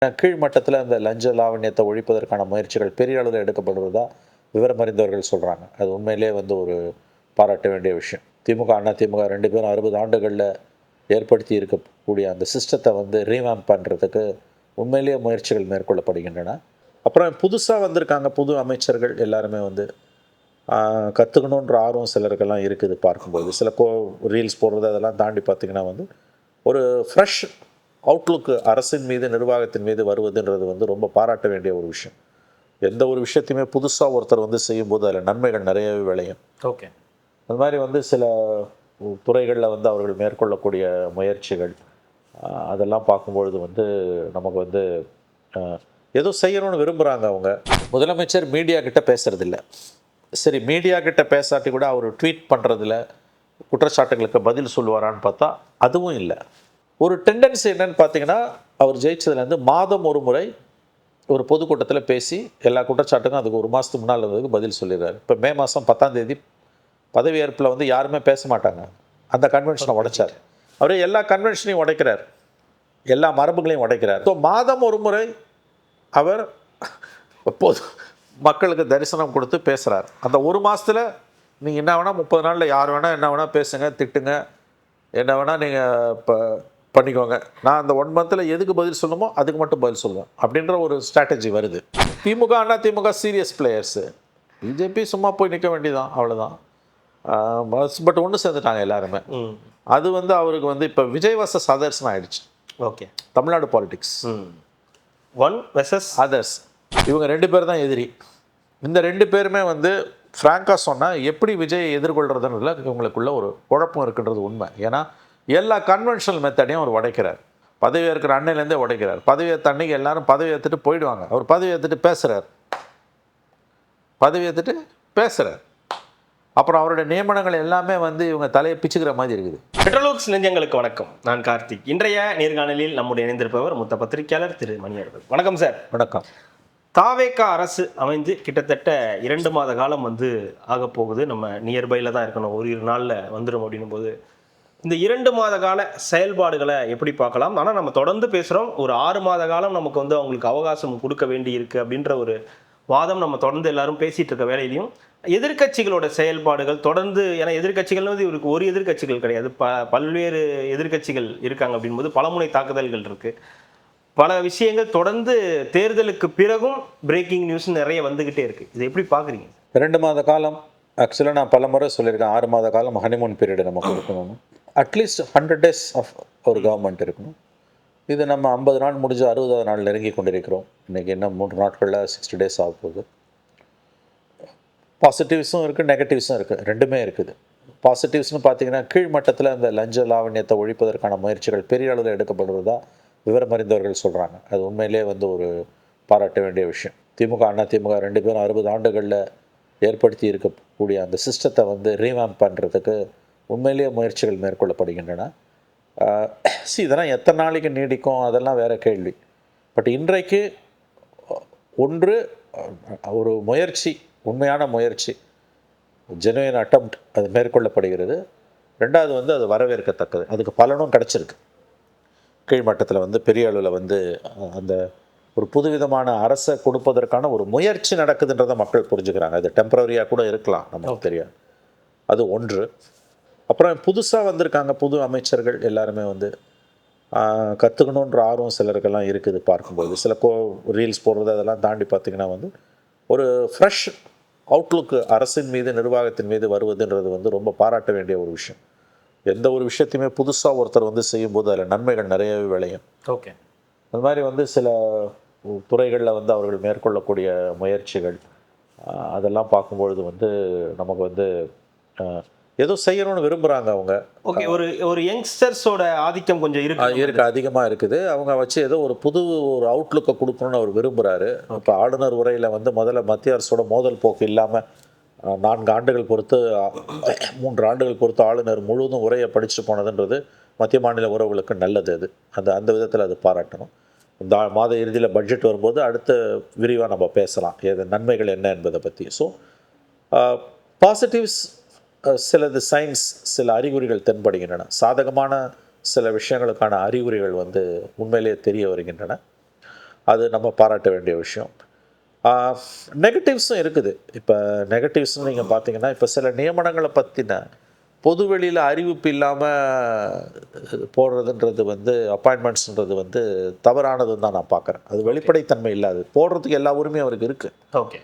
கீழ் மட்டத்தில் அந்த லஞ்ச லாவண்யத்தை ஒழிப்பதற்கான முயற்சிகள் பெரிய அளவில் எடுக்கப்படுவதா விவரம் அறிந்தவர்கள் சொல்கிறாங்க. அது உண்மையிலே ஒரு பாராட்ட வேண்டிய விஷயம். திமுக, அண்ணா திமுக 2 பேரும் 60 ஆண்டுகளில் ஏற்படுத்தி இருக்கக்கூடிய அந்த சிஸ்டத்தை ரீவாம்ப் பண்ணுறதுக்கு உண்மையிலேயே முயற்சிகள் மேற்கொள்ளப்படுகின்றன. அப்புறம் புதுசாக வந்திருக்காங்க புது அமைச்சர்கள் எல்லாருமே கற்றுக்கணுன்ற ஆர்வம் சிலருக்கெல்லாம் இருக்குது. பார்க்கும்போது சில ரீல்ஸ் போடுறது அதெல்லாம் தாண்டி பார்த்திங்கன்னா ஒரு ஃப்ரெஷ் அவுட்லுக்கு அரசின் மீது நிர்வாகத்தின் மீது வருவதுன்றது ரொம்ப பாராட்ட வேண்டிய ஒரு விஷயம். எந்த ஒரு விஷயத்தையுமே புதுசாக ஒருத்தர் செய்யும்போது அதில் நன்மைகள் நிறையவே விளையும். ஓகே, அது மாதிரி சில துறைகளில் அவர்கள் மேற்கொள்ளக்கூடிய முயற்சிகள் அதெல்லாம் பார்க்கும்பொழுது நமக்கு ஏதோ செய்யணும்னு விரும்புகிறாங்க அவங்க. முதலமைச்சர் மீடியா கிட்ட பேசுகிறதில்ல. சரி, மீடியா கிட்ட பேசாட்டி கூட அவர் ட்வீட் பண்ணுறதுல குற்றச்சாட்டுகளுக்கு பதில் சொல்லுவாரான்னு பார்த்தா அதுவும் இல்லை. ஒரு டெண்டன்சி என்னன்னு பார்த்தீங்கன்னா, அவர் ஜெயிச்சதுலேருந்து மாதம் ஒரு முறை ஒரு பொதுக்கூட்டத்தில் பேசி எல்லா குற்றச்சாட்டுக்கும் அதுக்கு ஒரு மாதத்துக்கு முன்னால் இருந்ததுக்கு பதில் சொல்லிடுறாரு. இப்போ மே மாதம் 10ஆம் பதவியேற்பில் யாருமே பேச மாட்டாங்க. அந்த கன்வென்ஷனை உடைச்சார். அவர் எல்லா கன்வென்ஷனையும் உடைக்கிறார், எல்லா மரபுகளையும் உடைக்கிறார். ஸோ மாதம் ஒரு முறை அவர் பொது மக்களுக்கு தரிசனம் கொடுத்து பேசுகிறார். அந்த ஒரு மாதத்தில் நீங்கள் என்ன வேணால் 30 நாளில் யார் வேணால் என்ன வேணால் பேசுங்க, திட்டுங்க, என்ன வேணால் நீங்கள் இப்போ பண்ணிக்கோங்க. நான் அந்த 1 மந்தில் எதுக்கு பதில் சொல்லணுமோ அதுக்கு மட்டும் பதில் சொல்லுவேன் அப்படின்ற ஒரு ஸ்ட்ராட்டஜி வருது. திமுக, Anna DMK serious players. BJP சும்மா போய் நிற்க வேண்டியதான், அவ்வளோதான். பட் ஒன்று சேர்ந்துட்டாங்க எல்லாருமே. அது அவருக்கு இப்போ விஜய் வர்சஸ் அதர்ஸ்னு ஆயிடுச்சு. Okay, Tamil Nadu politics one versus others. இவங்க 2 பேர் தான் எதிரி. இந்த 2 பேருமே ஃப்ராங்காக சொன்னால் எப்படி விஜயை எதிர்கொள்கிறதுன்றதுல இவங்களுக்குள்ள ஒரு குழப்பம் இருக்குன்றது உண்மை. ஏன்னா எல்லா கன்வென்ஷனல் மெத்தடையும் அவர் உடைக்கிறார். பதவி ஏற்கிற அன்னையிலேருந்தே உடைக்கிறார். பதவி ஏற்ற அன்னைக்கு எல்லாரும் பதவி ஏற்றுட்டு போயிடுவாங்க. அவர் பதவி ஏற்றுட்டு பேசுகிறார். அப்புறம் அவருடைய நியமனங்கள் எல்லாமே இவங்க தலையை பிச்சுக்கிற மாதிரி இருக்குது. பெட்ரோலுக்ஸ் நெஞ்சங்களுக்கு வணக்கம். நான் கார்த்திக். இன்றைய நேர்காணலில் நம்முடைய இணைந்திருப்பவர் மூத்த பத்திரிகையாளர் திரு மணி அவர்கள். வணக்கம் சார். வணக்கம். தாவேகா அரசு அமைந்து கிட்டத்தட்ட 2 மாத காலம் ஆகப்போகுது. நம்ம நியர்பையில் தான் இருக்கணும், ஒரு 2 நாளில் வந்துடும் அப்படின்னும் போது இந்த 2 மாத கால செயல்பாடுகளை எப்படி பார்க்கலாம்? ஆனால் நம்ம தொடர்ந்து பேசுகிறோம், ஒரு 6 மாத காலம் நமக்கு அவங்களுக்கு அவகாசம் கொடுக்க வேண்டி இருக்குது அப்படின்ற ஒரு வாதம் நம்ம தொடர்ந்து எல்லாரும் பேசிகிட்டு இருக்க வேலையிலையும் எதிர்கட்சிகளோட செயல்பாடுகள் தொடர்ந்து, ஏன்னா எதிர்கட்சிகள் இவருக்கு ஒரு எதிர்கட்சிகள் கிடையாது, பல்வேறு எதிர்கட்சிகள் இருக்காங்க அப்படின்போது பலமுனை தாக்குதல்கள் இருக்குது. பல விஷயங்கள் தொடர்ந்து தேர்தலுக்கு பிறகும் பிரேக்கிங் நியூஸ் நிறைய வந்துக்கிட்டே இருக்குது. இதை எப்படி பார்க்குறீங்க? 2 மாத காலம் ஆக்சுவலாக நான் பல முறை சொல்லியிருக்கேன். 6 மாத காலம் ஹனிமூன் பீரியடு நமக்கு இருக்கணும். அட்லீஸ்ட் 100 days ஆஃப் ஒரு கவர்மெண்ட் இருக்கணும். இது நம்ம 50 நாள் முடிஞ்சு 60வது நாள் நெருங்கி கொண்டிருக்கிறோம். இன்றைக்கி இன்னும் 3 நாட்களில் 60 days ஆக போகுது. பாசிட்டிவ்ஸும் இருக்குது, நெகட்டிவ்ஸும் இருக்குது, ரெண்டுமே இருக்குது. பாசிட்டிவ்ஸ்னு பார்த்தீங்கன்னா, கீழ்மட்டத்தில் அந்த லஞ்ச லாவண்யத்தை ஒழிப்பதற்கான முயற்சிகள் பெரிய அளவில் எடுக்கப்படுவதா விவரம் அறிந்தவர்கள் சொல்கிறாங்க. அது உண்மையிலே ஒரு பாராட்ட வேண்டிய விஷயம். திமுக, அண்ணா திமுக 2 பேரும் 60 ஆண்டுகளில் ஏற்படுத்தி இருக்கக்கூடிய அந்த சிஸ்டத்தை ரீவாம்ப் பண்ணுறதுக்கு உண்மையிலேயே முயற்சிகள் மேற்கொள்ளப்படுகின்றன. இதெல்லாம் எத்தனை நாளைக்கு நீடிக்கும் அதெல்லாம் வேறு கேள்வி. பட் இன்றைக்கு ஒரு முயற்சி, உண்மையான முயற்சி, ஜெனுவின் அட்டம்ப்ட் அது மேற்கொள்ளப்படுகிறது. 2வது அது வரவேற்கத்தக்கது. அதுக்கு பலனும் கிடச்சிருக்கு. கீழ்மட்டத்தில் பெரிய அளவில் அந்த ஒரு புதுவிதமான அரசை கொடுப்பதற்கான ஒரு முயற்சி நடக்குதுன்றதை மக்கள் புரிஞ்சுக்கிறாங்க. அது டெம்பரரியாக கூட இருக்கலாம், நமக்கு தெரியாது. அது ஒன்று. அப்புறம் புதுசாக வந்திருக்காங்க புது அமைச்சர்கள் எல்லாருமே கற்றுக்கணுன்ற ஆர்வம் சிலருக்கெல்லாம் இருக்குது. பார்க்கும்போது சில ரீல்ஸ் போடுறது அதெல்லாம் தாண்டி பார்த்திங்கன்னா ஒரு ஃப்ரெஷ் அவுட்லுக்கு அரசின் மீது நிர்வாகத்தின் மீது வருவதுன்றது ரொம்ப பாராட்ட வேண்டிய ஒரு விஷயம். எந்த ஒரு விஷயத்தையுமே புதுசாக ஒருத்தர் செய்யும்போது அதில் நன்மைகள் நிறையவே விளையும். ஓகே, அது மாதிரி சில துறைகளில் அவர்கள் மேற்கொள்ளக்கூடிய முயற்சிகள் அதெல்லாம் பார்க்கும்பொழுது நமக்கு ஏதோ செய்யணும்னு விரும்புகிறாங்க அவங்க. ஓகே, ஒரு யங்ஸ்டர்ஸோட ஆதிக்கம் கொஞ்சம் இருக்கு, அதிகமாக இருக்குது. அவங்க வச்சு ஏதோ ஒரு புது ஒரு அவுட்லுக்கை கொடுக்கணும்னு அவர் விரும்புகிறாரு. இப்போ ஆளுநர் உரையில் முதல்ல மத்திய அரசோட மோதல் போக்கு இல்லாமல் 4 ஆண்டுகள் பொறுத்து 3 ஆண்டுகள் பொறுத்து ஆளுநர் முழுவதும் உரையை படிச்சுட்டு போனதுன்றது மத்திய மாநில உறவுகளுக்கு நல்லது. அது அந்த விதத்தில் அது பாராட்டணும். இந்த மாத இறுதியில் பட்ஜெட் வரும்போது அடுத்த விரிவாக நம்ம பேசலாம் நன்மைகள் என்ன என்பதை பற்றி. ஸோ பாசிட்டிவ்ஸ், சிலது சயின்ஸ், சில அறிகுறிகள் தென்படுகின்றன. சாதகமான சில விஷயங்களுக்கான அறிகுறிகள் உண்மையிலேயே தெரிய வருகின்றன. அது நம்ம பாராட்ட வேண்டிய விஷயம். நெகட்டிவ்ஸும் இருக்குது. இப்போ நெகட்டிவ்ஸ்னு நீங்கள் பார்த்தீங்கன்னா, இப்போ சில நியமனங்களை பற்றின பொதுவெளியில் அறிவிப்பு இல்லாமல் போடுறதுன்றது வந்து அப்பாயின்மெண்ட்ஸ்ன்றது வந்து தவறானதுன்னு தான் நான் பார்க்குறேன். அது வெளிப்படைத்தன்மை இல்லாது. போடுறதுக்கு எல்லா உரிமையும் அவருக்கு இருக்குது, ஓகே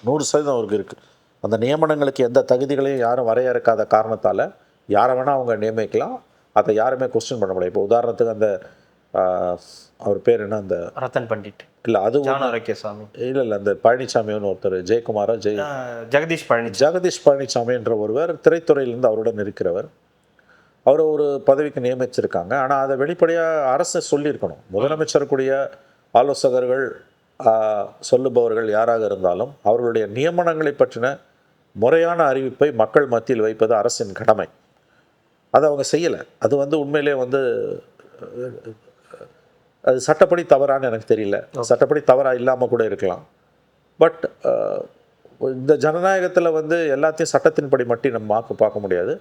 100% அவருக்கு இருக்குது. அந்த நியமனங்களுக்கு எந்த தகுதிகளையும் யாரும் வரையறுக்காத காரணத்தால் யாரை வேணால் அவங்க நியமிக்கலாம். அதை யாருமே கொஸ்டின் பண்ண முடியாது. இப்போ உதாரணத்துக்கு அந்த அவர் பேர் என்ன, அந்த ரத்தன் பண்டிட், இல்லை அது ஜான் ஆரோக்கியசாமி, இல்லை அந்த பழனிசாமின்னு ஒருத்தர், ஜெயக்குமாரா ஜெகதீஷ் பழனிசாமி, ஜெகதீஷ் பழனிசாமி என்ற ஒருவர் திரைத்துறையிலிருந்து அவருடன் இருக்கிறவர். அவரை ஒரு பதவிக்கு நியமிச்சிருக்காங்க. ஆனால் அதை வெளிப்படையாக அரசு சொல்லியிருக்கணும். முதலமைச்சருக்குரிய ஆலோசகர்கள் சொல்லுபவர்கள் யாராக இருந்தாலும் அவர்களுடைய நியமனங்களை பற்றின முறையான அறிவிப்பை மக்கள் மத்தியில் வைப்பது அரசின் கடமை. அதை அவங்க செய்யலை. அது வந்து உண்மையிலே வந்து அது சட்டப்படி தவறான்னு எனக்கு தெரியல. சட்டப்படி தவறாக இல்லாமல் கூட இருக்கலாம். பட் இந்த ஜனநாயகத்தில் வந்து எல்லாத்தையும் சட்டத்தின்படி மட்டும் நம்ம பார்க்க முடியாது.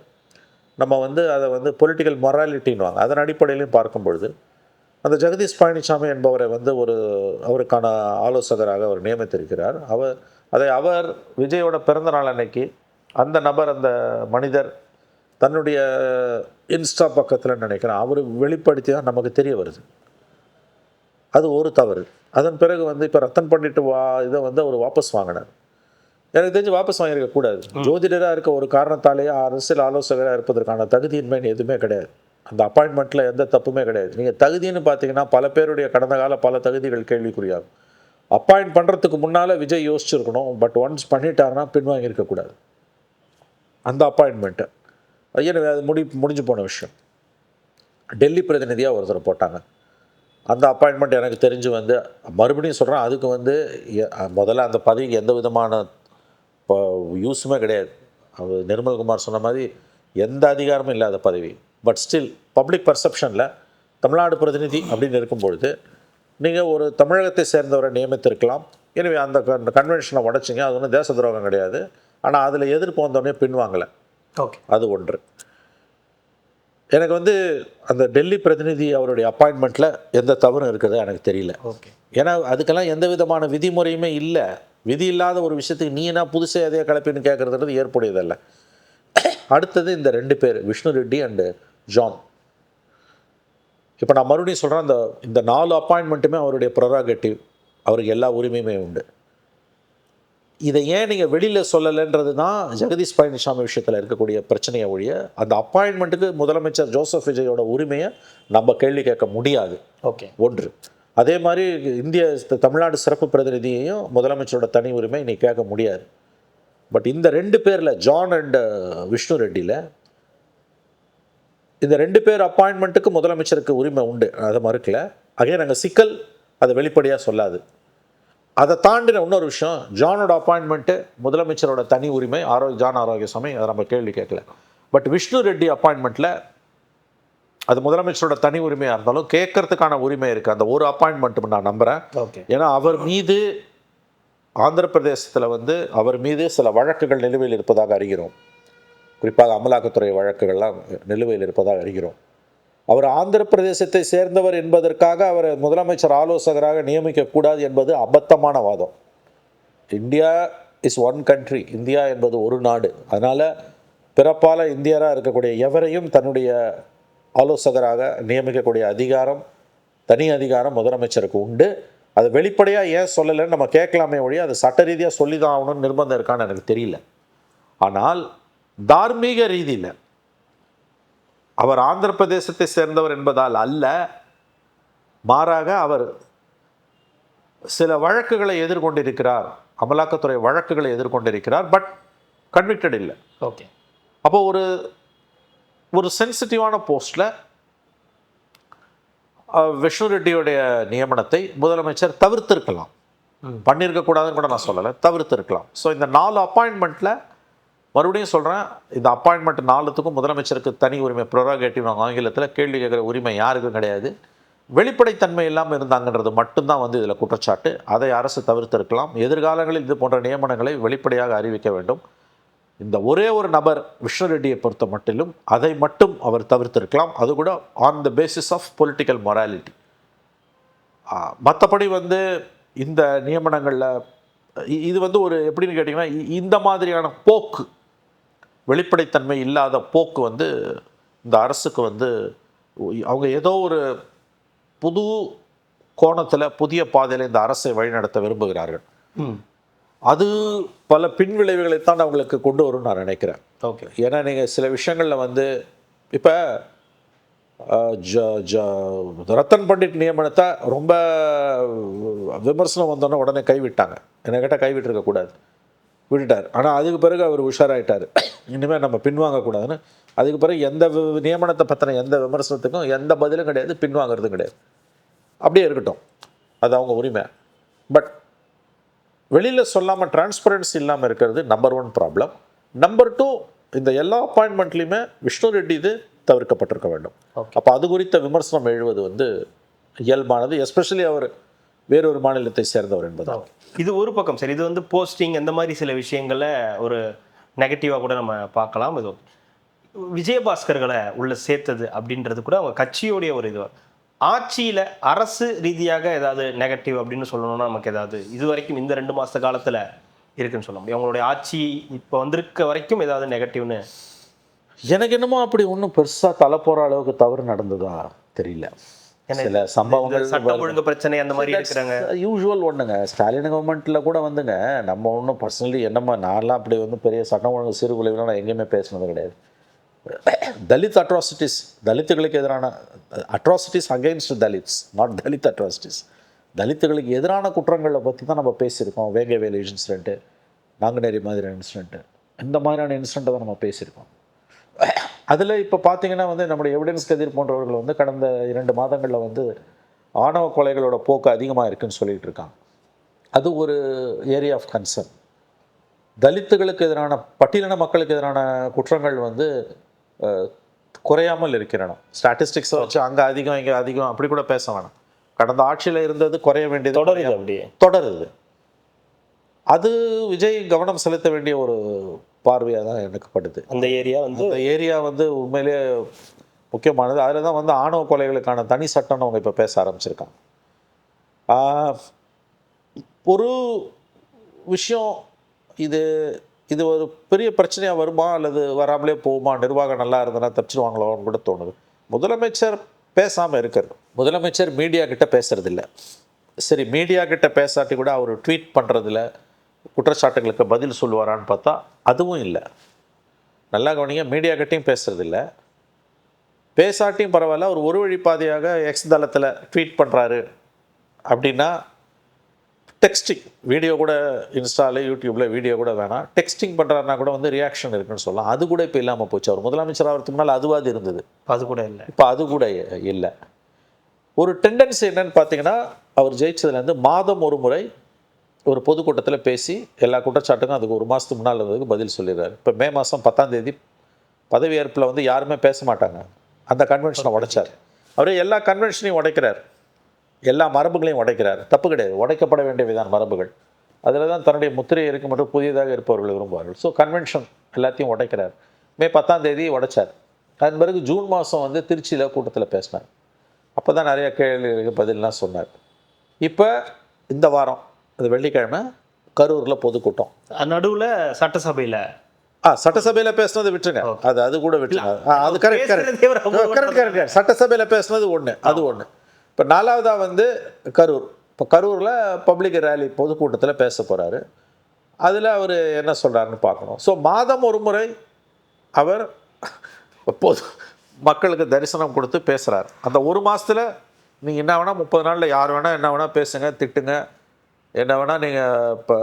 நம்ம வந்து அதை வந்து பொலிட்டிக்கல் மொராலிட்டின்வாங்க. அதன் அடிப்படையிலையும் பார்க்கும் பொழுது அந்த ஜெகதீஷ் பழனிசாமி என்பவரை வந்து அவருக்கான ஆலோசகராக அவர் நியமித்திருக்கிறார். அவர் விஜயோட பிறந்த நாள் அன்னைக்கு அந்த நபர், அந்த மனிதர் தன்னுடைய இன்ஸ்டா பக்கத்தில் நினைக்கிறேன் அவர் வெளிப்படுத்தி தான் நமக்கு தெரிய வருது. அது ஒரு தவறு. அதன் பிறகு வந்து இப்போ ரத்தன் பண்டிட் இதை வந்து அவர் வாபஸ் வாங்கினார். எனக்கு தெரிஞ்சு வாபஸ் வாங்கியிருக்கக்கூடாது. ஜோதிடராக இருக்க ஒரு காரணத்தாலேயே அரசியல் ஆலோசகராக இருப்பதற்கான தகுதியின்மைன்னு எதுவுமே கிடையாது. அந்த அப்பாயின்மெண்ட்டில் எந்த தப்புமே கிடையாது. நீங்கள் தகுதின்னு பார்த்தீங்கன்னா பல பேருடைய கடந்த கால பல தகுதிகள் கேள்விக்குறியாகும். அப்பாயிண்ட் பண்ணுறதுக்கு முன்னால் விஜய் யோசிச்சிருக்கணும். பட் ஒன்ஸ் பண்ணிட்டாருன்னா பின்வாங்கியிருக்கக்கூடாது அந்த அப்பாயின்மெண்ட்டை. ஐயன் அது முடிஞ்சு போன விஷயம். டெல்லி பிரதிநிதியாக ஒருத்தரை போட்டாங்க. அந்த அப்பாயின்மெண்ட் எனக்கு தெரிஞ்சு வந்து மறுபடியும் சொல்கிறேன், அதுக்கு வந்து முதல்ல அந்த பதவிக்கு எந்த விதமான யூஸுமே கிடையாது. அவர் நிர்மல்குமார் சொன்ன மாதிரி எந்த அதிகாரமும் இல்லாத பதவி. பட் ஸ்டில் பப்ளிக் பர்செப்ஷனில் தமிழ்நாடு பிரதிநிதி அப்படின்னு இருக்கும்பொழுது நீங்கள் ஒரு தமிழகத்தை சேர்ந்தவரை நியமித்திருக்கலாம். எனவே அந்த கன்வென்ஷனை உடைச்சிங்க, அது ஒன்றும் தேச துரோகம் கிடையாது. ஆனால் அதில் எதிர்ப்பு வந்தோடனே பின்வாங்கலை. ஓகே, அது ஒன்று. எனக்கு வந்து அந்த டெல்லி பிரதிநிதி அவருடைய அப்பாயின்மெண்ட்டில் எந்த தவறும் இருக்கிறது எனக்கு தெரியல. ஓகே, ஏன்னா அதுக்கெல்லாம் எந்த விதமான விதிமுறையுமே இல்லை. விதி இல்லாத ஒரு விஷயத்துக்கு நீ என்ன புதுசாக எதையோ கலப்பின்னு கேட்குறதுன்றது ஏற்புடையதல்ல. அடுத்தது இந்த 2 பேர், விஷ்ணு ரெட்டி அண்டு ஜான். இப்போ நான் மறுபடியும் சொல்கிறேன், இந்த 4 அப்பாயின்மெண்ட்டுமே அவருடைய ப்ரொராகேட்டிவ். அவருக்கு எல்லா உரிமையுமே உண்டு. இதை ஏன் நீங்கள் வெளியில் சொல்லலைன்றது தான் ஜெகதீஷ் பழனிசாமி விஷயத்தில் இருக்கக்கூடிய பிரச்சனையை ஒழிய, அந்த அப்பாயின்மெண்ட்டுக்கு முதலமைச்சர் ஜோசப் விஜயோட உரிமையை நம்ம கேள்வி கேட்க முடியாது. ஓகே, ஒன்று. அதே மாதிரி தமிழ்நாடு சிறப்பு பிரதிநிதியையும் முதலமைச்சரோட தனி உரிமை நீ கேட்க முடியாது. பட் இந்த 2 பேரில், ஜான் அண்ட் விஷ்ணு ரெட்டியில், இந்த 2 பேர் அப்பாயின்மெண்ட்டுக்கு முதலமைச்சருக்கு உரிமை உண்டு, அதை மறுக்கல. அகைன் நாங்கள் சிக்கல் அதை வெளிப்படையாக சொல்லாது. அதை தாண்டின இன்னொரு விஷயம், ஜானோட அப்பாயின்மெண்ட்டு முதலமைச்சரோட தனி உரிமை, ஜான் ஆரோக்கியசாமி, அதை நம்ம கேள்வி கேட்கல. பட் விஷ்ணு ரெட்டி அப்பாயின்மெண்ட்டில் அது முதலமைச்சரோட தனி உரிமையாக இருந்தாலும் கேட்கறதுக்கான உரிமை இருக்குது. அந்த ஒரு அப்பாயின்மெண்ட்டு நான் நம்புகிறேன். ஓகே, ஏன்னா அவர் மீது ஆந்திர பிரதேசத்தில் வந்து அவர் மீது சில வழக்குகள் நிலுவையில் இருப்பதாக அறிகிறோம். குறிப்பாக அமலாக்கத்துறை வழக்குகள்லாம் நிலுவையில் இருப்பதாக அறிகிறோம். அவர் ஆந்திர பிரதேசத்தை சேர்ந்தவர் என்பதற்காக அவர் முதலமைச்சர் ஆலோசகராக நியமிக்கக்கூடாது என்பது அபத்தமான வாதம். India is one country. India என்பது ஒரு நாடு. அதனால் பிறப்பால் இந்தியராக இருக்கக்கூடிய எவரையும் தன்னுடைய ஆலோசகராக நியமிக்கக்கூடிய அதிகாரம், தனி அதிகாரம் முதலமைச்சருக்கு உண்டு. அது வெளிப்படையாக ஏன் சொல்லலைன்னு நம்ம கேட்கலாமே ஒழிய அது சட்ட ரீதியாக சொல்லி தான் ஆகணும்னு நிர்பந்தம் இருக்கான்னு எனக்கு தெரியல. ஆனால் தார்மீக ரீதியில் அவர் ஆந்திர பிரதேசத்தை சேர்ந்தவர் என்பதால் அல்ல, மாறாக அவர் சில வழக்குகளை எதிர்கொண்டிருக்கிறார், அமலாக்கத்துறை வழக்குகளை எதிர்கொண்டிருக்கிறார், பட் கன்விக்டட் இல்லை. ஓகே, அப்போ ஒரு சென்சிட்டிவான போஸ்டில் விஷ்ணு ரெட்டியோடைய நியமனத்தை முதலமைச்சர் தவிர்த்திருக்கலாம். பண்ணியிருக்கக்கூடாதுன்னு கூட நான் சொல்லலை, தவிர்த்திருக்கலாம். ஸோ இந்த 4 அப்பாயின்மெண்ட்டில் மறுபடியும் சொல்கிறேன், இந்த அப்பாயின்மெண்ட் 4த்துக்கும் முதலமைச்சருக்கு தனி உரிமை, ப்ரொராகேட்டிவ் ஆங்கிலத்தில், கேள்வி கேட்குற உரிமை யாருக்கும் கிடையாது. வெளிப்படைத்தன்மை இல்லாமல் இருந்தாங்கன்றது மட்டும்தான் வந்து இதில் குற்றச்சாட்டு. அதை அரசு தவிர்த்திருக்கலாம். எதிர்காலங்களில் இது போன்ற நியமனங்களை வெளிப்படையாக அறிவிக்க வேண்டும். இந்த ஒரே ஒரு நபர் விஷ்ணு ரெட்டியை பொறுத்த மட்டிலும் அதை மட்டும் அவர் தவிர்த்திருக்கலாம். அது கூட on the basis of political morality. மற்றபடி வந்து இந்த நியமனங்களில் இது வந்து ஒரு எப்படின்னு கேட்டிங்கன்னா இந்த மாதிரியான போக்கு, வெளிப்படைத்தன்மை இல்லாத போக்கு வந்து இந்த அரசுக்கு வந்து அவங்க ஏதோ ஒரு புது கோணத்தில் புதிய பாதையில் இந்த அரசை வழிநடத்த விரும்புகிறார்கள். அது பல பின்விளைவுகளைத்தான் அவங்களுக்கு கொண்டு வரும்னு நான் நினைக்கிறேன். ஓகே. ஏன்னா நீங்கள் சில விஷயங்களில் வந்து இப்போ ரத்தன் பண்டிட் நியமனத்தை ரொம்ப விமர்சனம் வந்தோன்னே உடனே கைவிட்டாங்க. என்னை கேட்டால் கைவிட்டிருக்கக்கூடாது, விட்டுட்டார். ஆனால் அதுக்கு பிறகு அவர் உஷாராயிட்டார், இனிமேல் நம்ம பின்வாங்கக்கூடாதுன்னு. அதுக்கு பிறகு எந்த நியமனத்தை பற்றின எந்த விமர்சனத்துக்கும் எந்த பதிலும் கிடையாது, பின்வாங்கிறதும் கிடையாது. அப்படியே இருக்கட்டும், அது அவங்க உரிமை. பட் வெளியில் சொல்லாமல் டிரான்ஸ்பரன்சி இல்லாமல் இருக்கிறது நம்பர் 1 ப்ராப்ளம். நம்பர் 2, இந்த எல்லா அப்பாயின்மெண்ட்லேயுமே விஷ்ணு ரெட்டி இது தவிர்க்கப்பட்டிருக்க வேண்டும். அப்போ அது குறித்த விமர்சனம் எழுவது வந்து இயல்பானது, எஸ்பெஷலி அவர் வேறொரு மாநிலத்தை சேர்ந்தவர் என்பதால். இது ஒரு பக்கம் சரி. இது வந்து போஸ்டிங் அந்த மாதிரி சில விஷயங்களை ஒரு நெகட்டிவாக கூட நம்ம பார்க்கலாம். இது விஜயபாஸ்கர்களை உள்ள சேர்த்தது அப்படின்றது கூட அவங்க கட்சியோடைய ஒரு இது. ஆட்சியில் அரசு ரீதியாக ஏதாவது நெகட்டிவ் அப்படின்னு சொல்லணும்னா நமக்கு ஏதாவது இது வரைக்கும் இந்த 2 மாத காலத்தில் இருக்குன்னு சொல்ல முடியும்? அவங்களுடைய ஆட்சி இப்போ வந்திருக்க வரைக்கும் ஏதாவது நெகட்டிவ்னு எனக்கு என்னமோ அப்படி ஒன்றும் பெருசாக தலை போகிற அளவுக்கு தவறு நடந்ததா தெரியல. சில சம்பவங்கள், சட்டம் ஒழுங்கு பிரச்சனை அந்த மாதிரி இருக்கிறாங்க, யூஸ்வல் ஒன்றுங்க. ஸ்டாலின் கவர்மெண்ட்டில் கூட வந்துங்க, நம்ம ஒன்றும் பர்சனலி என்னம்மா நான்லாம் அப்படி வந்து பெரிய சட்டம் ஒழுங்கு சீர்குலைவுலாம் நான் எங்கேயுமே பேசினது கிடையாது. தலித் அட்ராசிட்டிஸ், தலித்துகளுக்கு எதிரான atrocities against Dalits, not Dalit atrocities, தலித்துகளுக்கு எதிரான குற்றங்களை பற்றி தான் நம்ம பேசியிருக்கோம். வேங்கவேலு இன்சிடென்ட்டு, நாங்குநேரி மாதிரியான இன்சிடென்ட்டு, இந்த மாதிரியான இன்சிடென்ட்டை தான் நம்ம பேசியிருக்கோம். அதில் இப்போ பார்த்தீங்கன்னா வந்து நம்முடைய எவிடன்ஸ் கதிர் போன்றவர்கள் வந்து கடந்த 2 மாதங்களில் வந்து ஆணவ கொலைகளோட போக்கு அதிகமாக இருக்குதுன்னு சொல்லிகிட்டு இருக்காங்க. அது ஒரு ஏரியா ஆஃப் கன்சர்ன். தலித்துகளுக்கு எதிரான, பட்டியலின மக்களுக்கு எதிரான குற்றங்கள் வந்து குறையாமல் இருக்கிறன. ஸ்டாட்டிஸ்டிக்ஸை வச்சு அங்கே அதிகம் இங்கே அதிகம் அப்படி கூட பேச வேணாம். கடந்த ஆட்சியில் இருந்தது குறைய வேண்டியது தொடருது, அப்படியே தொடருது. அது விஜய் கவனம் செலுத்த வேண்டிய ஒரு பார்வையாக தான் எனக்கு படுது. அந்த ஏரியா வந்து உண்மையிலே முக்கியமானது. அதில் தான் வந்து ஆணவ கொலைகளுக்கான தனி சட்டம்னு அவங்க இப்போ பேச ஆரம்பிச்சிருக்காங்க. ஒரு விஷயம், இது ஒரு பெரிய பிரச்சனையாக வருமா அல்லது வராமலே போகுமா, நிர்வாகம் நல்லா இருந்ததுன்னா தப்பிச்சிருவாங்களோன்னு கூட தோணுது. முதலமைச்சர் பேசாமல் இருக்கிறது, முதலமைச்சர் மீடியா கிட்ட பேசுறதில்ல. சரி, மீடியா கிட்ட பேசாட்டி கூட அவர் ட்வீட் பண்ணுறதில்ல, குற்றச்சாட்டுகளுக்கு பதில் சொல்லுவாரான்னு பார்த்தா அதுவும் இல்லை. நல்லா கவனிங்க, மீடியா கிட்டையும் பேசுறதில்ல, பேசாட்டியும் பரவாயில்ல. அவர் ஒரு வழிப்பாதையாக எக்ஸ் தளத்தில் ட்வீட் பண்ணுறாரு அப்படின்னா, டெக்ஸ்டிங் வீடியோ கூட, இன்ஸ்டாவில் யூடியூப்பில் வீடியோ கூட வேணாம், டெக்ஸ்டிங் பண்ணுறாருனா கூட வந்து ரியாக்ஷன் இருக்குன்னு சொல்லலாம். அது கூட இப்போ இல்லாமல் போச்சு. அவர் முதலமைச்சர் ஆகிறதுக்கு முன்னால் அதுவாது இருந்தது, அது கூட இல்லை. இப்போ அது கூட இல்லை. ஒரு டெண்டன்சி என்னன்னு பார்த்தீங்கன்னா, அவர் ஜெயிச்சதுலேருந்து மாதம் ஒரு முறை ஒரு பொதுக்கூட்டத்தில் பேசி எல்லா குற்றச்சாட்டுக்கும் அதுக்கு 1 மாதத்துக்கு முன்னால் இருந்ததுக்கு பதில் சொல்லிடுறாரு. இப்போ மே மாதம் 10ஆம் தேதி பதவியேற்பில் வந்து யாருமே பேச மாட்டாங்க, அந்த கன்வென்ஷனை உடைச்சார். அவர் எல்லா கன்வென்ஷனையும் உடைக்கிறார், எல்லா மரபுகளையும் உடைக்கிறார். தப்பு கிடையாது, உடைக்கப்பட வேண்டிய விதான மரபுகள். அதில் தான் தன்னுடைய முத்திரை இருக்கும் மற்றும் புதியதாக இருப்பவர்கள் விரும்புவார்கள். ஸோ கன்வென்ஷன் எல்லாத்தையும் உடைக்கிறார். மே 10ஆம் தேதி உடைச்சார். அதன் பிறகு ஜூன் மாதம் வந்து திருச்சியில் கூட்டத்தில் பேசினார். அப்போ தான் நிறைய கேள்விகளுக்கு பதிலெலாம் சொன்னார். இப்போ இந்த வாரம் அது வெள்ளிக்கிழமை கரூரில் பொதுக்கூட்டம், நடுவில் சட்டசபையில் சட்டசபையில் பேசுனது விட்டுருங்க, அது கூட விட்டுருங்க. அது கரெக்ட். சட்டசபையில் பேசுனது ஒன்று, அது ஒன்று. இப்போ 4வதாக வந்து கரூர். இப்போ கரூரில் பப்ளிக் ரேலி பொதுக்கூட்டத்தில் பேச போகிறாரு. அதில் அவர் என்ன சொல்கிறாருன்னு பார்க்கணும். ஸோ மாதம் ஒரு முறை அவர் பொது மக்களுக்கு தரிசனம் கொடுத்து பேசுகிறார். அந்த 1 மாதத்தில் நீங்கள் என்ன வேணால் 30 நாளில் யார் வேணால் என்ன வேணால் பேசுங்க, திட்டுங்க, என்ன வேணால் நீங்கள் இப்போ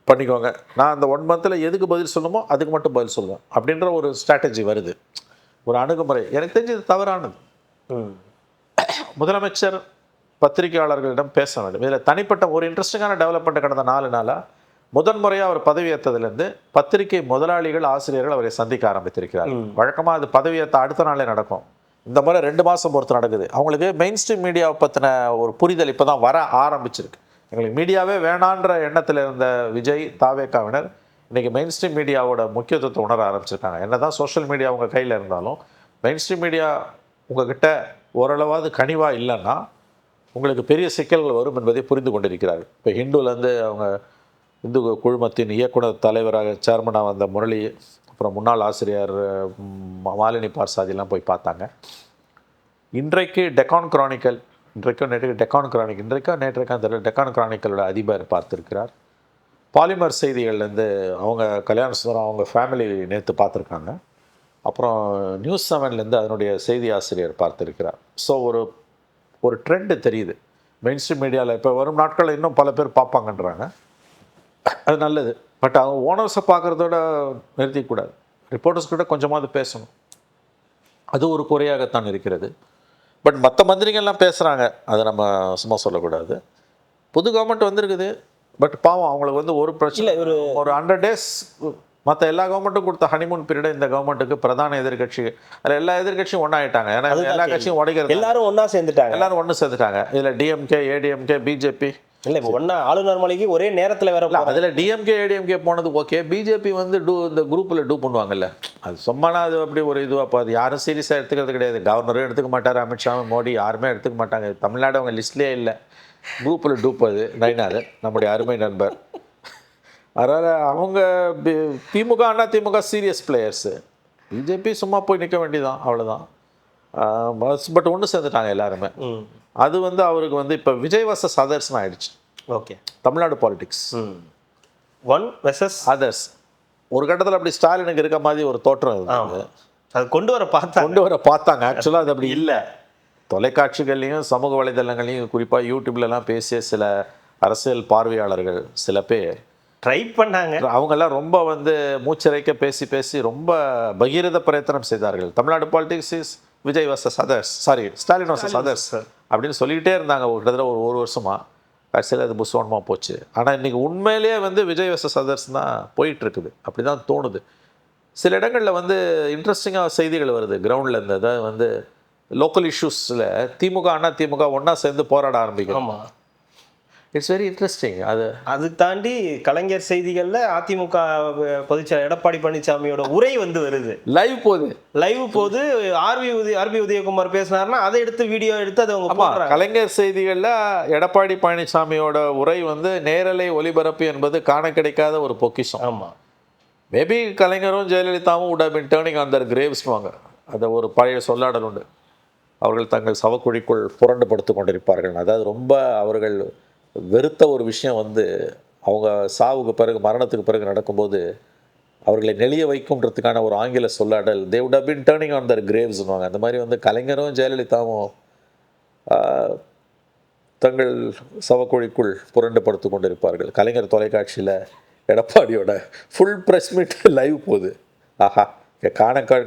பண்ணிக்கோங்க, நான் அந்த 1 மந்தில் எதுக்கு பதில் சொல்லணுமோ அதுக்கு மட்டும் பதில் சொல்லுவேன் அப்படின்ற ஒரு ஸ்ட்ராட்டஜி வருது, ஒரு அணுகுமுறை. எனக்கு தெரிஞ்சு இது தவறானது. முதலமைச்சர் பத்திரிகையாளர்களிடம் பேச வேண்டும். இதில் தனிப்பட்ட ஒரு இன்ட்ரெஸ்டிங்கான டெவலப்மெண்ட் கடந்த 4 நாளாக முதன்முறையாக அவர் பதவியேற்றதுலேருந்து பத்திரிகை முதலாளிகள், ஆசிரியர்கள் அவரை சந்திக்க ஆரம்பித்திருக்கிறார். வழக்கமாக அது பதவியேற்ற அடுத்த நாளே நடக்கும். இந்த முறை 2 மாதம் பொறுத்து நடக்குது. அவங்களுக்கு மெயின் ஸ்ட்ரீம் மீடியாவை பற்றின ஒரு புரிதல் இப்போ தான் வர ஆரம்பிச்சிருக்கு. எங்களுக்கு மீடியாவே வேணான்ற எண்ணத்தில் இருந்த விஜய் தாவேக்காவினர் இன்றைக்கி மெயின் ஸ்ட்ரீம் மீடியாவோட முக்கியத்துவத்தை உணர ஆரம்பிச்சிருக்காங்க. என்ன தான் சோஷியல் மீடியா உங்கள் கையில் இருந்தாலும் மெயின் ஸ்ட்ரீம் மீடியா உங்ககிட்ட ஓரளவாவது கனிவாக இல்லைன்னா உங்களுக்கு பெரிய சிக்கல்கள் வரும் என்பதை புரிந்து கொண்டிருக்கிறார்கள். இப்போ ஹிந்துலேருந்து அவங்க இந்து குழுமத்தின் இயக்குனர் தலைவராக சேர்மனாக வந்த முரளி, அப்புறம் முன்னாள் ஆசிரியர் மாலினி பார்சாதிலாம் போய் பார்த்தாங்க. இன்றைக்கு டெக்கான் கிரானிக்கல், நேற்றைக்கோ டெக்கான் கிரானிக்கலோட அதிபர் பார்த்துருக்கிறார். பாலிமர் செய்திகள்லேருந்து அவங்க கல்யாண சுந்தரம் அவங்க ஃபேமிலி நேற்று பார்த்துருக்காங்க. அப்புறம் நியூஸ் 7லேருந்து அதனுடைய செய்தி ஆசிரியர் பார்த்துருக்கிறார். ஸோ ஒரு ட்ரெண்டு தெரியுது மெயின் ஸ்ட்ரீம் மீடியாவில். இப்போ வரும் நாட்களில் இன்னும் பல பேர் பார்ப்பாங்கன்றாங்க, அது நல்லது. பட் அவங்க ஓனர்ஸை பார்க்குறதோட நிறுத்திக்கூடாது, ரிப்போர்ட்டர்ஸ் கிட்ட கொஞ்சமாவது பேசணும். அது ஒரு குறையாகத்தான் இருக்கிறது. பட் மற்ற மந்திரிகள்லாம் பேசுகிறாங்க, அதை நம்ம சும்மா சொல்லக்கூடாது. புது கவர்மெண்ட் வந்திருக்குது, பட் பாவம் அவங்களுக்கு வந்து ஒரு பிரச்சனை, ஒரு 100 days மற்ற எல்லா கவர்மெண்ட்டும் கொடுத்த ஹனிமூன் பீரியட் இந்த கவர்மெண்ட்டுக்கு பிரதான எதிர்கட்சி, அதில் எல்லா எதிர்கட்சியும் ஒன்றாயிட்டாங்க. ஏன்னா எல்லா கட்சியும் உடைக்கிறது, எல்லாரும் ஒன்றா சேர்ந்துட்டாங்க. இதில் டிஎம்கே, ஏடிஎம்கே, பிஜேபி இல்லை இப்போ ஒன்றா ஆளுநர் மாளிகை ஒரே நேரத்தில் வேற. அதில் டிஎம்கே ஏடிஎம்கே போனது ஓகே. பிஜேபி வந்து இந்த குரூப்பில் பண்ணுவாங்கல்ல, அது சும்மானா அது அப்படி ஒரு இதுவாக போகுது. யாரும் சீரியஸாக எடுத்துக்கிறது கிடையாது. கவர்னரும் எடுத்துக்க மாட்டார், அமித்ஷா மோடி யாருமே எடுத்துக்க மாட்டாங்க. தமிழ்நாடு அவங்க லிஸ்ட்லேயே இல்லை. குரூப்பில் அது நயினார் நம்முடைய அருமை நண்பர். அதனால் அவங்க திமுக Anna DMK serious players. BJP சும்மா போய் நிற்க வேண்டியதான், அவ்வளோதான். பட் ஒன்று சேர்ந்துட்டாங்க எல்லாருமே. அது வந்து அவருக்கு வந்து இப்போ விஜய் வர்சஸ் அதர்ஸ்னு ஆயிடுச்சு. Okay, Tamil Nadu politics one versus others. ஒரு கட்டத்தில் அப்படி ஸ்டாலினுக்கு இருக்க மாதிரி ஒரு தோற்றம் இருந்தது. அது கொண்டு வர பார்த்தாங்க. ஆக்சுவலாக அது அப்படி இல்லை. தொலைக்காட்சிகள்லையும் சமூக வலைதளங்களையும் குறிப்பாக யூடியூப்லலாம் பேசிய சில அரசியல் பார்வையாளர்கள் சில பேர் ட்ரை பண்ணாங்க. அவங்கெல்லாம் ரொம்ப வந்து மூச்சிறைக்க பேசி ரொம்ப பகீரத பிரயத்தனம் செய்தார்கள். Tamil Nadu politics is Vijay versus others, Stalin versus others அப்படின்னு சொல்லிக்கிட்டே இருந்தாங்க கிட்டத்தட்ட ஒரு வருஷமாக. கடைசியில் அது புஸ்வானமாக போச்சு. ஆனால் இன்றைக்கி உண்மையிலேயே வந்து விஜய் வர்சஸ் அதர்ஸ் தான் போயிட்டுருக்குது, அப்படி தான் தோணுது. சில இடங்களில் வந்து இன்ட்ரெஸ்டிங்காக செய்திகள் வருது கிரவுண்டில் இருந்து. அதாவது வந்து லோக்கல் இஷ்யூஸில் திமுக அண்ணா திமுக ஒன்றா சேர்ந்து போராட ஆரம்பிக்கும். It's very interesting. அது தாண்டி கலைஞர் செய்திகளில் அதிமுக பொதுச்செயலாளர் எடப்பாடி பழனிசாமியோட உரை வந்து வருது, லைவ் போது ஆர்பி உதயகுமார் பேசினார்னா அதை எடுத்து வீடியோ எடுத்து அதை அவங்க கலைஞர் செய்திகளில் எடப்பாடி பழனிசாமியோட உரை வந்து நேரலை ஒளிபரப்பு என்பது காண கிடைக்காத ஒரு பொக்கிஷம். ஆமாம், மேபி கலைஞரும் ஜெயலலிதாவும் would have been turning on their graves-னுவாங்க. அதை ஒரு பழைய சொல்லாடல் உண்டு. அவர்கள் தங்கள் சவக்குழிக்குள் புரண்டு படுத்து கொண்டிருப்பார்கள். அதாவது ரொம்ப அவர்கள் வெறுத்த ஒரு விஷயம் வந்து அவங்க சாவுக்கு பிறகு, மரணத்துக்கு பிறகு நடக்கும்போது அவர்களை நெளிய வைக்கும்ன்றதுக்கான ஒரு ஆங்கில சொல்லாடல் they would have been turning on their graves-னுவாங்க. அந்த மாதிரி வந்து கலைஞரும் ஜெயலலிதாவும் தங்கள் சவக்குழிக்குள் புரண்டு படுத்து கொண்டிருப்பார்கள். கலைஞர் தொலைக்காட்சியில் எடப்பாடியோட ஃபுல் ப்ரெஸ் மீட் லைவ் போகுது. ஆஹா,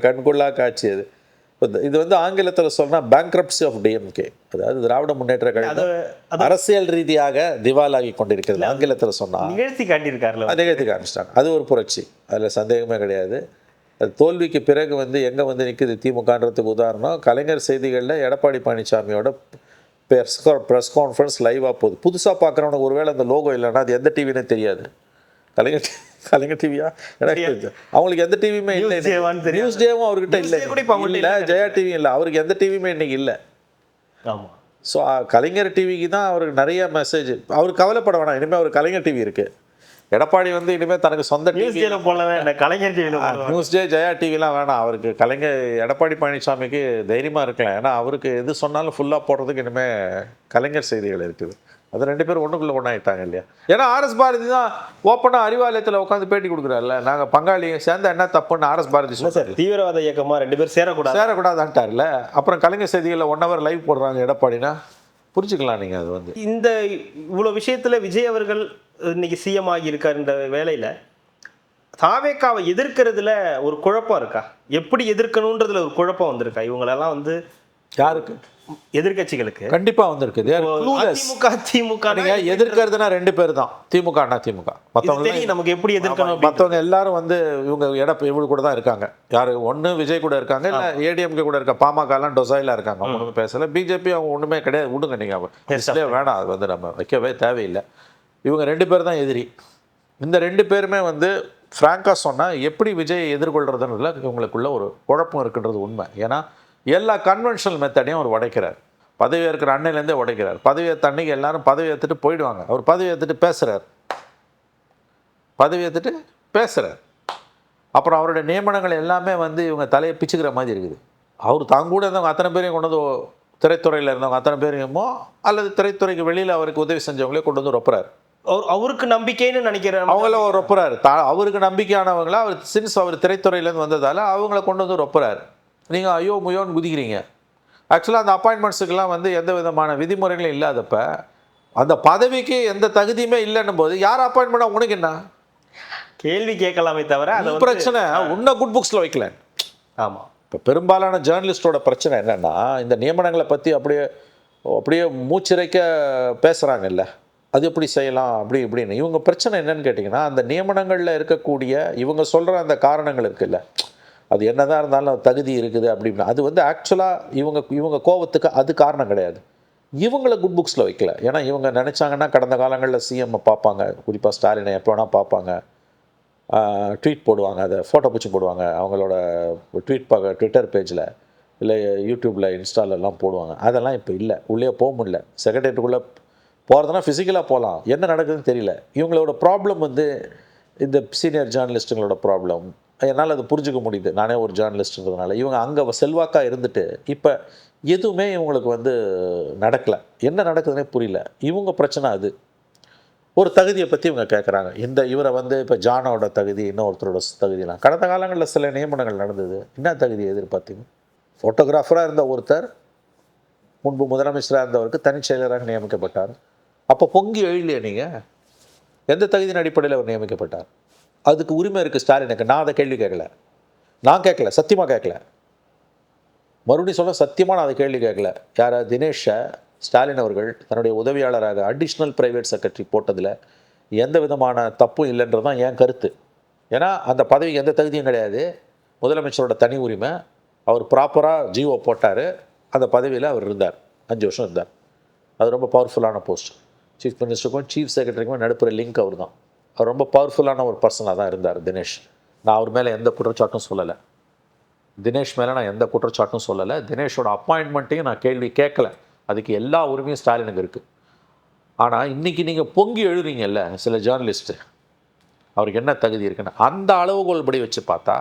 கண்கொள்ளா காட்சி அது. இது வந்து ஆங்கிலத்தில் சொன்னால் பேங்க்ரப்சி ஆஃப் டிஎம்கே, அதாவது திராவிட முன்னேற்ற கழகம் அரசியல் ரீதியாக திவாலாகி கொண்டிருக்கிறது. ஆங்கிலத்தில் சொன்னால் நிகழ்த்தி காமிச்சிட்டாங்க. அது ஒரு புரட்சி, அதில் சந்தேகமே கிடையாது. அது தோல்விக்கு பிறகு வந்து எங்கே வந்து நிற்குது திமுகன்றதுக்கு உதாரணம் கலைஞர் செய்திகளில் எடப்பாடி பழனிசாமியோட ப்ரெஸ் கான்ஃபரன்ஸ் லைவாக போகுது. புதுசாக பார்க்குறவனுக்கு ஒருவேளை அந்த லோகோ இல்லைன்னா அது எந்த டிவினே தெரியாது. கலைஞர் டிவியா, அவங்களுக்கு எந்த டிவியுமே இல்லை. நியூஸ் டேவும் அவர்கிட்ட இல்லை, ஜெயா டிவி இல்லை, அவருக்கு எந்த டிவியுமே இன்னைக்கு இல்லை. ஆமாம். ஸோ கலைஞர் டிவிக்கு தான் அவருக்கு நிறைய மெசேஜ். அவர் கவலைப்பட வேணாம், இனிமேல் அவர் கலைஞர் டிவி இருக்குது. எடப்பாடி வந்து இனிமேல் தனக்கு சொந்த டிவியில் போடவே கலைஞர் டிவியில் நியூஸ் டே ஜெயா டிவிலாம் வேணாம் அவருக்கு. கலைஞர் எடப்பாடி பழனிசாமிக்கு தைரியமாக இருக்கலாம். ஏன்னா அவருக்கு எது சொன்னாலும் ஃபுல்லாக போடுறதுக்கு இனிமேல் கலைஞர் செய்திகள் இருக்குது. அது 2 பேரும் ஒன்றுக்குள்ளே ஒன்றாயிட்டாங்க இல்லையா? ஏன்னா ஆர்எஸ் பாரதி தான் ஓப்பனாக அறிவாலயத்தில் உட்காந்து பேட்டி கொடுக்குறாருல்ல, நாங்கள் பங்காளி சேர்ந்த என்ன தப்புன்னு ஆர்எஸ் பாரதி சார் தீவிரவாத இயக்கமாக 2 பேர் சேரக்கூடாதான்ட்டார்ல. அப்புறம் கலைஞர் செய்திகளில் 1 hour லைவ் போடுறாங்க எடப்பாடினா புரிஞ்சுக்கலாம் நீங்கள். அது வந்து இந்த இவ்வளோ விஷயத்தில் விஜய் அவர்கள் இன்னைக்கு சிஎம் ஆகியிருக்காருன்ற வேலையில் தாவேக்காவை எதிர்க்கிறதுல ஒரு குழப்பம் இருக்கா? எப்படி எதிர்க்கணுன்றதுல ஒரு குழப்பம் வந்திருக்கா இவங்களெல்லாம் வந்து? யாருக்கு? எதிர்கட்சிகளுக்கு கண்டிப்பா வந்திருக்குது. திமுக எதிர்க்கிறதுனா 2 பேர் தான், திமுக அண்ணா திமுக. மற்றவங்க நமக்கு எப்படி எதிர்க்கணும்? மற்றவங்க எல்லாரும் வந்து இவங்க இவங்க கூட தான் இருக்காங்க. யாரு? ஒன்று விஜய் கூட இருக்காங்க, இல்லை ஏடிஎம்கே கூட இருக்க. பாமகலாம் டொசைலாக இருக்காங்க, ஒன்றுமே பேசலை. பிஜேபி அவங்க ஒன்றுமே கிடையாது, விடுங்க நீங்கள் வேணாம், அது வந்து நம்ம வைக்கவே தேவையில்லை. இவங்க 2 பேர் தான் எதிரி. இந்த 2 பேருமே வந்து ஃப்ராங்காக சொன்னால் எப்படி விஜய் எதிர்கொள்றதுன்றதுல இவங்களுக்குள்ள ஒரு குழப்பம் இருக்குன்றது உண்மை. ஏன்னா எல்லா கன்வென்ஷனல் மெத்தடையும் அவர் உடைக்கிறார். பதவி ஏற்கிற அன்னையிலேருந்தே உடைக்கிறார். பதவி ஏற்ற அன்னைக்கு எல்லாரும் பதவி ஏற்றுட்டு போயிடுவாங்க. அவர் பதவி ஏற்றுட்டு பேசுகிறார். அப்புறம் அவருடைய நியமனங்கள் எல்லாமே வந்து இவங்க தலையை பிச்சுக்கிற மாதிரி இருக்குது. அவர் தாங்கூட இருந்தவங்க அத்தனை பேரையும் கொண்டு வந்து திரைத்துறையில் இருந்தவங்க அத்தனை பேரையுமோ அல்லது திரைத்துறைக்கு வெளியில் அவருக்கு உதவி செஞ்சவங்களே கொண்டு வந்து ரொப்புறாரு. அவருக்கு நம்பிக்கைன்னு நினைக்கிறேன் அவங்கள ரொப்புறாரு. அவருக்கு நம்பிக்கையானவங்கள அவர் திரைத்துறையிலேருந்து வந்ததால் அவங்கள கொண்டு வந்து ரொப்புறாரு. நீங்கள் ஐயோ முயோன்னு குதிக்கிறீங்க. ஆக்சுவலாக அந்த அப்பாயின்மெண்ட்ஸுக்கெல்லாம் வந்து எந்த விதமான விதிமுறைகளும் இல்லாதப்ப அந்த பதவிக்கு எந்த தகுதியுமே இல்லைன்னும் போது யார் அப்பாயின்ட் பண்ணால் உனக்கு என்ன கேள்வி கேட்கலாமே தவிர அது பிரச்சனை உன்னை குட் புக்ஸில் வைக்கல. ஆமாம். இப்போ பெரும்பாலான ஜேர்னலிஸ்டோட பிரச்சனை என்னென்னா இந்த நியமனங்களை பற்றி அப்படியே மூச்சிறைக்க பேசுகிறாங்கல்ல, அது எப்படி செய்யலாம் அப்படி இப்படின்னு. இவங்க பிரச்சனை என்னன்னு கேட்டிங்கன்னா அந்த நியமனங்களில் இருக்கக்கூடிய இவங்க சொல்கிற அந்த காரணங்கள் இருக்குல்ல, அது என்னதான் இருந்தாலும் தகுதி இருக்குது அப்படின்னு, அது வந்து ஆக்சுவலாக இவங்க கோபத்துக்கு அது காரணம் கிடையாது. இவங்களை குட் புக்ஸில் வைக்கல. ஏன்னா இவங்க நினச்சாங்கன்னா கடந்த காலங்களில் சிஎம்மை பார்ப்பாங்க, குறிப்பாக ஸ்டாலினை எப்போ வேணால் பார்ப்பாங்க, ட்வீட் போடுவாங்க, அதை ஃபோட்டோ பிடிச்சி போடுவாங்க அவங்களோட ட்விட்டர் பேஜில், இல்லை யூடியூப்பில் இன்ஸ்டாலெல்லாம் போடுவாங்க. அதெல்லாம் இப்போ இல்லை. உள்ளே போக முடியல. செக்ரட்டரியேட்டுக்குள்ளே போகிறதுனா ஃபிசிக்கலாக போகலாம், என்ன நடக்குதுன்னு தெரியல. இவங்களோட ப்ராப்ளம் வந்து இந்த சீனியர் ஜேர்னலிஸ்ட்டுங்களோட ப்ராப்ளம். என்னால் அது புரிஞ்சுக்க முடியுது, நானே ஒரு ஜேர்னலிஸ்ட்ன்றதுனால. இவங்க அங்கே செல்வாக்காக இருந்துட்டு இப்போ எதுவுமே இவங்களுக்கு வந்து நடக்கலை. என்ன நடக்குதுன்னே புரியல. இவங்க பிரச்சனை அது. ஒரு தகுதியை பற்றி இவங்க கேட்குறாங்க. இவரை வந்து இப்போ ஜானோட தகுதி, இன்னொருத்தரோட தகுதியெலாம் கடந்த காலங்களில் சில நியமனங்கள் நடந்தது. என்ன தகுதி எதிர்பார்த்தீங்க? ஃபோட்டோகிராஃபராக இருந்த ஒருத்தர் முன்பு முதலமைச்சராக இருந்தவருக்கு தனிச் செயலராக நியமிக்கப்பட்டார். அப்போ பொங்கி எழிலையே நீங்கள்? எந்த தகுதியின் அடிப்படையில் அவர் நியமிக்கப்பட்டார்? அதுக்கு உரிமை இருக்குது ஸ்டாலினுக்கு. நான் அதை கேள்வி கேட்கல, சத்தியமாக கேட்கல. மறுபடியும் சொல்ல, சத்தியமாக நான் அதை கேள்வி கேட்கல. யார்? தினேஷை ஸ்டாலின் அவர்கள் தன்னுடைய உதவியாளராக அடிஷ்னல் பிரைவேட் செக்ரட்டரி போட்டதில் எந்த விதமான தப்பும் இல்லைன்றது தான் என் கருத்து. ஏன்னா அந்த பதவிக்கு எந்த தகுதியும் கிடையாது, முதலமைச்சரோட தனி உரிமை. அவர் ப்ராப்பராக ஜிஓ போட்டார், அந்த பதவியில் அவர் இருந்தார், 5 வருஷம் இருந்தார். அது ரொம்ப பவர்ஃபுல்லான போஸ்ட். சீஃப் மினிஸ்டருக்கும் சீஃப் செக்ரட்டரிக்கும் நடுப்புற லிங்க் அவர் தான். அவர் ரொம்ப பவர்ஃபுல்லான ஒரு பர்சனாக தான் இருந்தார் தினேஷ். நான் அவர் மேலே எந்த குற்றச்சாட்டும் சொல்லலை. தினேஷோட அப்பாயின்மெண்ட்டையும் நான் கேள்வி கேட்கல. அதுக்கு எல்லா உரிமையும் ஸ்டாலினுக்கு இருக்குது. ஆனால் இன்றைக்கி நீங்கள் பொங்கி எழுறீங்கல்ல சில ஜேர்னலிஸ்ட்டு, அவருக்கு என்ன தகுதி இருக்குன்னு அந்த அளவுகோல் படி வச்சு பார்த்தா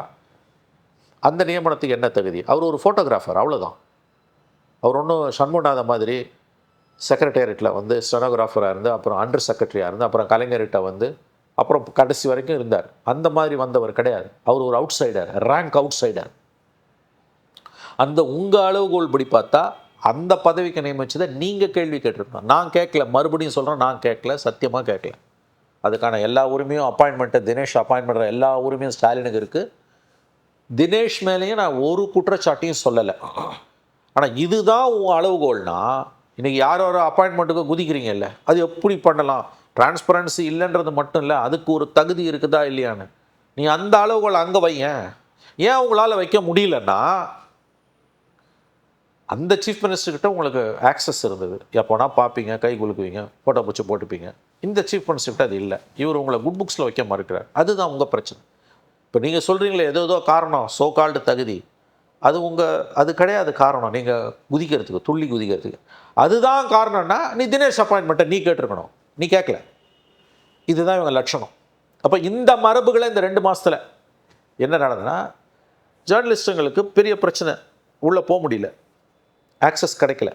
அந்த நியமனத்துக்கு என்ன தகுதி? அவர் ஒரு ஃபோட்டோகிராஃபர், அவ்வளோதான். அவர் ஒன்றும் சண்முகநாத மாதிரி செக்ரட்டேரியட்டில் வந்து ஸ்டெனோகிராஃபராக இருந்து, அப்புறம் அண்டர் செக்ரட்டரியாக இருந்து, அப்புறம் கலைஞர்கிட்ட வந்து, அப்புறம் கடைசி வரைக்கும் இருந்தார். அந்த மாதிரி வந்தவர் கிடையாது. அவர் ஒரு out cider, rank out cider. அந்த உங்கள் அளவுகோல் படி பார்த்தா அந்த பதவிக்கு நியமிச்சதை நீங்கள் கேள்வி கேட்டிருக்கணும். நான் கேட்கல, மறுபடியும் சொல்கிறேன், நான் கேட்கல, சத்தியமாக கேட்கல. அதுக்கான எல்லா உரிமையும் அப்பாயின்மெண்ட்டை தினேஷ் அப்பாயின்ட் பண்ணுற எல்லா உரிமையும் ஸ்டாலினுக்கு இருக்குது. தினேஷ் மேலேயும் நான் ஒரு குற்றச்சாட்டையும் சொல்லலை. ஆனால் இதுதான் உன் அளவுகோல்னா இன்றைக்கி யாரோ ஒரு அப்பாயின்மெண்ட்டுக்கு குதிக்கிறீங்கல்ல, அது எப்படி பண்ணலாம்? டிரான்ஸ்பரன்சி இல்லைன்றது மட்டும் இல்லை, அதுக்கு ஒரு தகுதி இருக்குதா இல்லையான்னு நீ அந்த அளவுகோல் அங்கே வையேன். ஏன் உங்களால் வைக்க முடியலன்னா, அந்த சீஃப் மினிஸ்டர்கிட்ட உங்களுக்கு ஆக்சஸ் இருந்தது, எப்போனா பார்ப்பீங்க, கை குலுக்குவீங்க, ஃபோட்டோ பிடிச்சி போட்டுப்பீங்க. இந்த சீஃப் மினிஸ்டர்கிட்ட அது இல்லை. இவர் உங்களை குட் புக்ஸில் வைக்க மறுக்கிறார். அதுதான் உங்கள் பிரச்சனை. இப்போ நீங்கள் சொல்கிறீங்களே ஏதோ காரணம், சோ கால்டு தகுதி, அது கிடையாது காரணம். நீங்கள் குதிக்கிறதுக்கு, துள்ளி குதிக்கிறதுக்கு அதுதான் காரணம்னா நீ தினேஷ் அப்பாயின்மெண்ட்டை நீ கேட்டிருக்கணும், நீ கேட்கல. இதுதான் இவங்க லட்சணம். அப்போ இந்த மரபுகளை இந்த 2 மாதத்தில் என்ன நடந்ததுன்னா, ஜேர்னலிஸ்ட்டுங்களுக்கு பெரிய பிரச்சனை, உள்ளே போக முடியல, ஆக்சஸ் கிடைக்கல.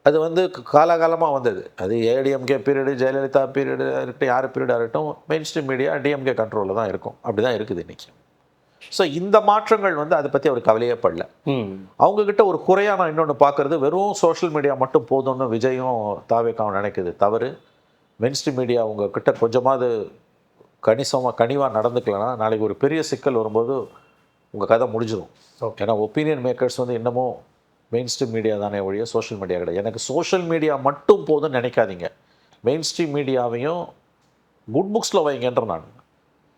அது வந்து காலகாலமாக வந்தது. அது ஏடிஎம்கே பீரியடு, ஜெயலலிதா பீரியடு இருக்கட்டும், யார் பீரியடாக இருக்கட்டும், மெயின் ஸ்ட்ரீம் மீடியா டிஎம்கே கண்ட்ரோலில் தான் இருக்கும். அப்படி தான் இருக்குது இன்றைக்கி. ஸோ இந்த மாற்றங்கள் வந்து அதை பற்றி அவர் கவலையே படல. அவங்கக்கிட்ட ஒரு குறையாக நான் இன்னொன்று பார்க்குறது, வெறும் சோஷியல் மீடியா மட்டும் போதும்னு விஜயும் தாவேக்காவும் நினைக்குது தவறு. மெயின் ஸ்ட்ரீம் மீடியா அவங்கக்கிட்ட கொஞ்சமாவது கனிவாக நடந்துக்கலன்னா நாளைக்கு ஒரு பெரிய சிக்கல் வரும்போது உங்கள் கதை முடிஞ்சிடும். ஏன்னா ஒப்பீனியன் மேக்கர்ஸ் வந்து இன்னமும் மெயின் ஸ்ட்ரீம் மீடியா தானே ஒழிய சோஷியல் மீடியா கிடையாது. எனக்கு சோஷியல் மீடியா மட்டும் போதும்னு நினைக்காதீங்க, மெயின் ஸ்ட்ரீம் மீடியாவையும் குட் புக்ஸில் வைங்கன்ற நான்.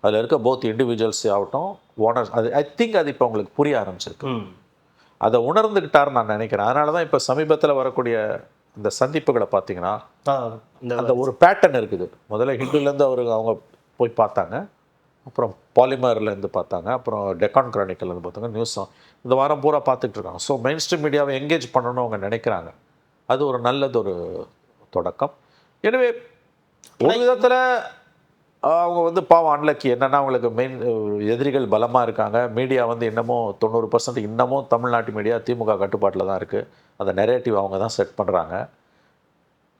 அதில் இருக்க போத் இண்டிவிஜுவல்ஸ் ஆகட்டும், ஓனர்ஸ், அது ஐ திங்க் அது இப்போ உங்களுக்கு புரிய ஆரம்பிச்சிருக்கு. அதை உணர்ந்துக்கிட்டாருன்னு நான் நினைக்கிறேன். அதனால தான் இப்போ சமீபத்தில் வரக்கூடிய இந்த சந்திப்புகளை பார்த்தீங்கன்னா அந்த ஒரு பேட்டர்ன் இருக்குது. முதல்ல ஹிந்துலேருந்து அவங்க போய் பார்த்தாங்க, அப்புறம் பாலிமர்லேருந்து பார்த்தாங்க, அப்புறம் டெக்கான் கிரானிக்கல்லேருந்து பார்த்தாங்க, நியூஸ் இந்த வாரம் பூரா பார்த்துட்டு இருக்காங்க. ஸோ மெயின் ஸ்ட்ரீம் மீடியாவை எங்கேஜ் பண்ணணும்னு அவங்க நினைக்கிறாங்க. அது ஒரு நல்லதொரு தொடக்கம். எனவே ஒரு விதத்தில் அவங்க வந்து பாவம் அன்லக்கி என்னென்னா அவங்களுக்கு மெயின் எதிரிகள் பலமாக இருக்காங்க. மீடியா வந்து இன்னமும் 90% இன்னமும் தமிழ்நாட்டு மீடியா திமுக கட்டுப்பாட்டில் தான் இருக்குது. அந்த நெரேட்டிவ் அவங்க தான் செட் பண்ணுறாங்க.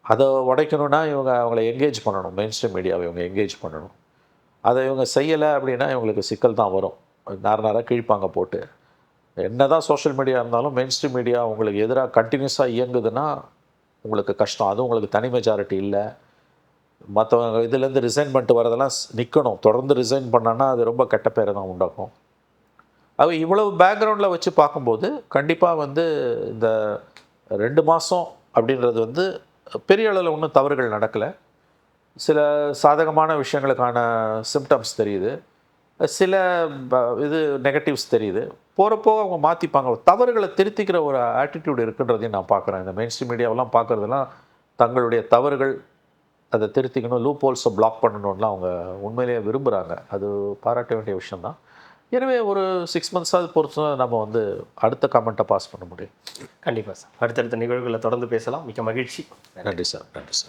அதை உடைக்கணும்னா இவங்க அவங்கள எங்கேஜ் பண்ணணும். மெயின் ஸ்ட்ரீம் மீடியாவை இவங்க எங்கேஜ் பண்ணணும். அதை இவங்க செய்யலை அப்படின்னா இவங்களுக்கு சிக்கல் தான் வரும். நேரம் கிழிப்பாங்க போட்டு. என்ன தான் சோஷியல் மீடியா இருந்தாலும் மெயின் ஸ்ட்ரீம் மீடியா உங்களுக்கு எதிராக கண்டினியூஸாக இயங்குதுன்னா உங்களுக்கு கஷ்டம். அதுவும் உங்களுக்கு தனி மெஜாரிட்டி இல்லை. மற்றவங்க இதுலேருந்து ரிசைன் பண்ணிட்டு வரதெல்லாம் நிற்கணும். தொடர்ந்து ரிசைன் பண்ணான்னா அது ரொம்ப கெட்ட பேரை தான் உண்டாக்கும். அது இவ்வளவு பேக்ரவுண்டில் வச்சு பார்க்கும்போது கண்டிப்பாக வந்து இந்த 2 மாதம் அப்படின்றது வந்து பெரிய அளவில் ஒன்றும் தவறுகள் நடக்கலை. சில சாதகமான விஷயங்களுக்கான சிம்டம்ஸ் தெரியுது. சில இது நெகட்டிவ்ஸ் தெரியுது. போகிறப்போ அவங்க மாற்றிப்பாங்க. தவறுகளை திருத்திக்கிற ஒரு ஆட்டிடியூட் இருக்குன்றதையும் நான் பார்க்குறேன். இந்த மெயின் ஸ்ட்ரீம் மீடியாவெல்லாம் பார்க்குறதெல்லாம் தங்களுடைய தவறுகள் அதை திருத்திக்கணும், லூப் ஹோல்ஸை பிளாக் பண்ணணும்லாம் அவங்க உண்மையிலேயே விரும்புகிறாங்க. அது பாராட்ட வேண்டிய விஷயந்தான். எனவே ஒரு 6 மந்த்ஸாவது பொறுத்து நம்ம வந்து அடுத்த கமெண்ட்டை பாஸ் பண்ண முடியும். கண்டிப்பாக சார். அடுத்தடுத்த நிகழ்வுகளை தொடர்ந்து பேசலாம். மிக்க மகிழ்ச்சி. நன்றி சார். நன்றி சார்.